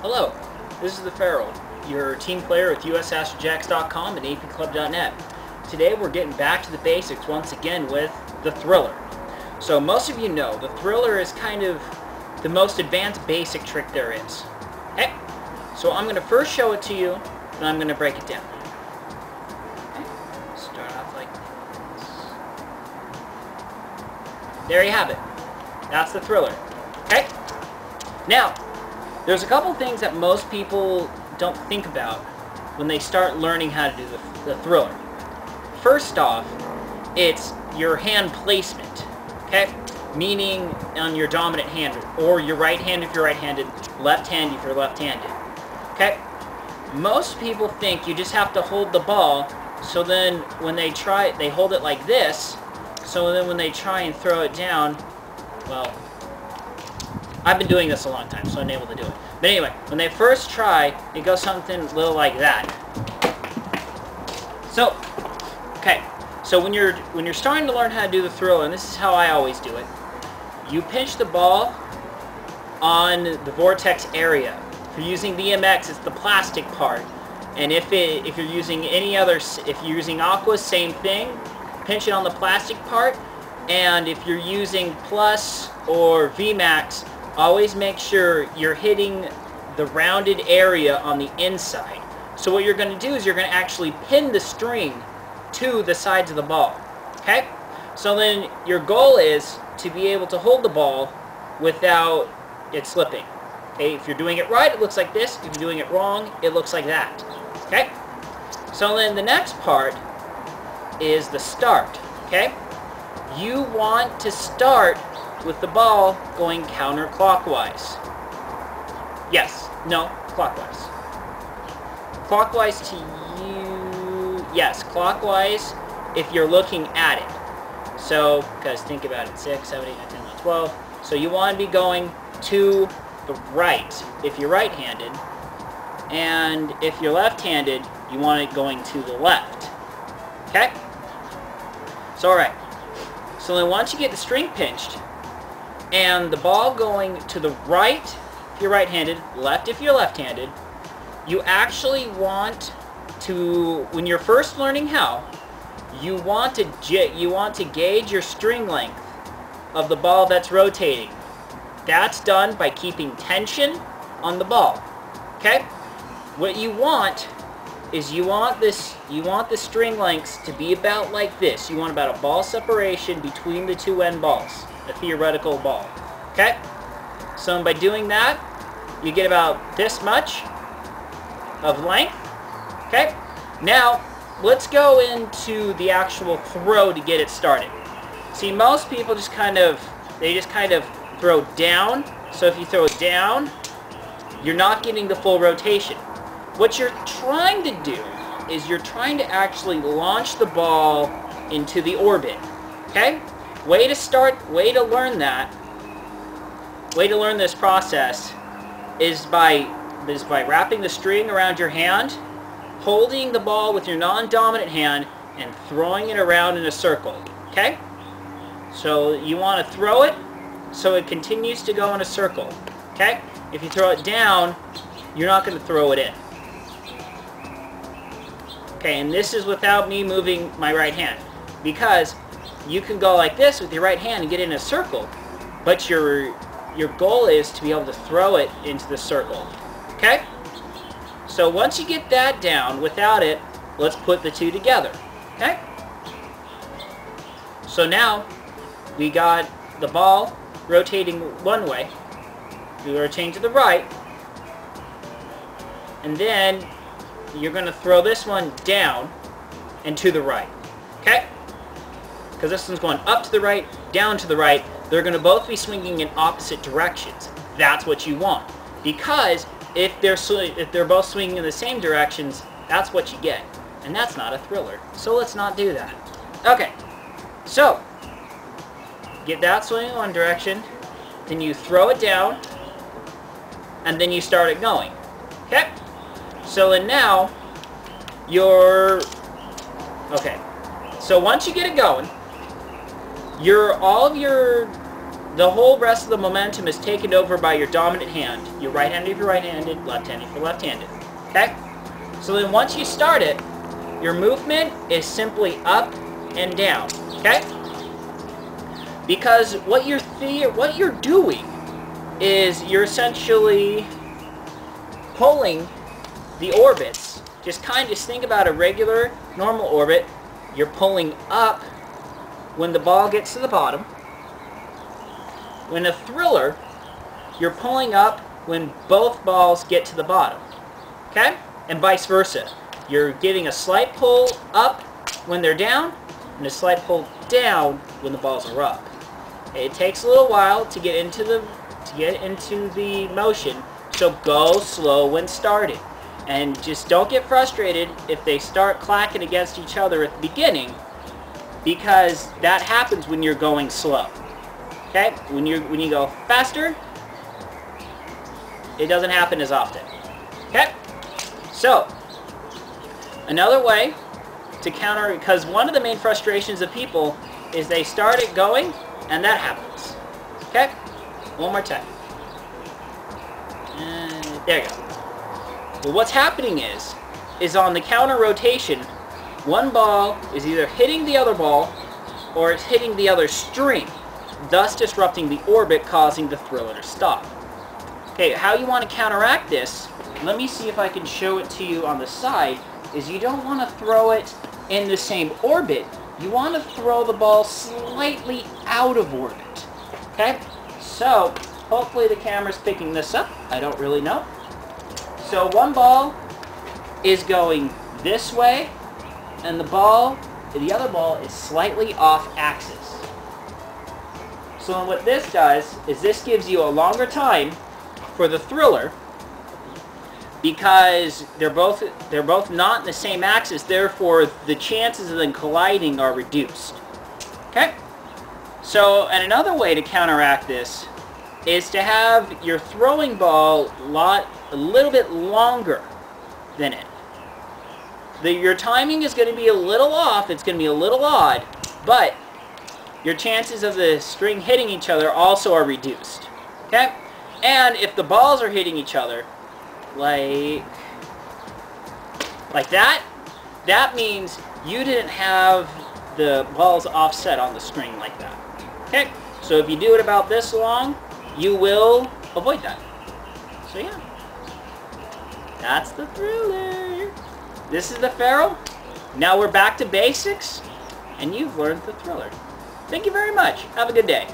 Hello, this is the Feral, your team player with USAstrojax.com and APClub.net. Today we're getting back to the basics once again with the Thriller. So most of you know, the Thriller is kind of the most advanced basic trick there is. Okay, so I'm going to first show it to you, and I'm going to break it down. Okay, start off like this. There you have it. That's the Thriller. Okay, now, there's a couple things that most people don't think about when they start learning how to do the Thriller. First off, it's your hand placement, okay? Meaning on your dominant hand, or your right hand if you're right-handed, left hand if you're left-handed, okay? Most people think you just have to hold the ball, so then when they try, they hold it like this, so then when they try and throw it down, well, I've been doing this a long time, so I'm able to do it. But anyway, when they first try, it goes something a little like that. So, okay. So when you're starting to learn how to do the Thriller, and this is how I always do it, you pinch the ball on the vortex area. If you're using BMX, it's the plastic part. And if you're using any other, if you're using Aqua, same thing. Pinch it on the plastic part. And if you're using Plus or VMAX, always make sure you're hitting the rounded area on the inside. So what you're going to do is you're going to actually pin the string to the sides of the ball. Okay? So then your goal is to be able to hold the ball without it slipping. Okay? If you're doing it right, it looks like this. If you're doing it wrong, it looks like that. Okay? So then the next part is the start. Okay? You want to start with the ball going counterclockwise. Yes. No. Clockwise. Clockwise to you. Yes. Clockwise if you're looking at it. So, because think about it. 6, 7, 8, 9, 10, 11, 12. So you want to be going to the right if you're right-handed. And if you're left-handed, you want it going to the left. Okay? So, alright. So then once you get the string pinched, and the ball going to the right if you're right-handed, left if you're left-handed, you actually want to, when you're first learning how, you want to gauge your string length of the ball that's rotating. That's done by keeping tension on the ball. Okay? What you want is you want the string lengths to be about like this. You want about a ball separation between the two end balls. A theoretical ball. Okay? So by doing that, you get about this much of length. Okay? Now, let's go into the actual throw to get it started. See, most people just kind of throw down. So if you throw it down, you're not getting the full rotation. What you're trying to do is you're trying to actually launch the ball into the orbit. Okay? Way to learn that, way to learn this process is by wrapping the string around your hand, holding the ball with your non-dominant hand, and throwing it around in a circle. Okay? So you want to throw it so it continues to go in a circle. Okay? If you throw it down, you're not going to throw it in. Okay, and this is without me moving my right hand. Because you can go like this with your right hand and get in a circle, but your goal is to be able to throw it into the circle. Okay? So once you get that down without it, let's put the two together. Okay? So now we got the ball rotating one way. We rotate to the right, and then you're going to throw this one down and to the right. Okay? Because this one's going up to the right, down to the right. They're going to both be swinging in opposite directions. That's what you want. Because if they're both swinging in the same directions, that's what you get. And that's not a Thriller. So let's not do that. Okay. So, get that swinging in one direction. Then you throw it down. And then you start it going. Okay? So then now, okay. So once you get it going, all of your the whole rest of the momentum is taken over by your dominant hand. You're right-handed if you're right-handed, left-handed if you're left-handed. Okay? So then once you start it, your movement is simply up and down. Okay? Because what you're doing is you're essentially pulling the orbits. Just kind of think about a regular, normal orbit. You're pulling up when the ball gets to the bottom. When a thriller, you're pulling up when both balls get to the bottom. Okay? And vice versa. You're getting a slight pull up when they're down, and a slight pull down when the balls are up. It takes a little while to get into the motion, so go slow when starting. And just don't get frustrated if they start clacking against each other at the beginning, because that happens when you're going slow. Okay? When you go faster, it doesn't happen as often. Okay? So, another way to counter, because one of the main frustrations of people is they start it going, and that happens. Okay? One more time. There you go. Well, what's happening is on the counter rotation, one ball is either hitting the other ball, or it's hitting the other string, thus disrupting the orbit, causing the thriller to stop. Okay, how you want to counteract this, let me see if I can show it to you on the side, is you don't want to throw it in the same orbit. You want to throw the ball slightly out of orbit. Okay? So, hopefully the camera's picking this up. I don't really know. So one ball is going this way, and the other ball is slightly off axis. So what this does is this gives you a longer time for the thriller, because they're both not in the same axis, therefore the chances of them colliding are reduced. Okay? So, and another way to counteract this is to have your throwing ball a little bit longer than it. Your timing is going to be a little off, it's going to be a little odd, but your chances of the string hitting each other also are reduced. Okay? And if the balls are hitting each other, like that, that means you didn't have the balls offset on the string like that. Okay? So if you do it about this long, you will avoid that. So yeah. That's the thriller. This is the Pharaoh. Now we're back to basics, and you've learned the thriller. Thank you very much. Have a good day.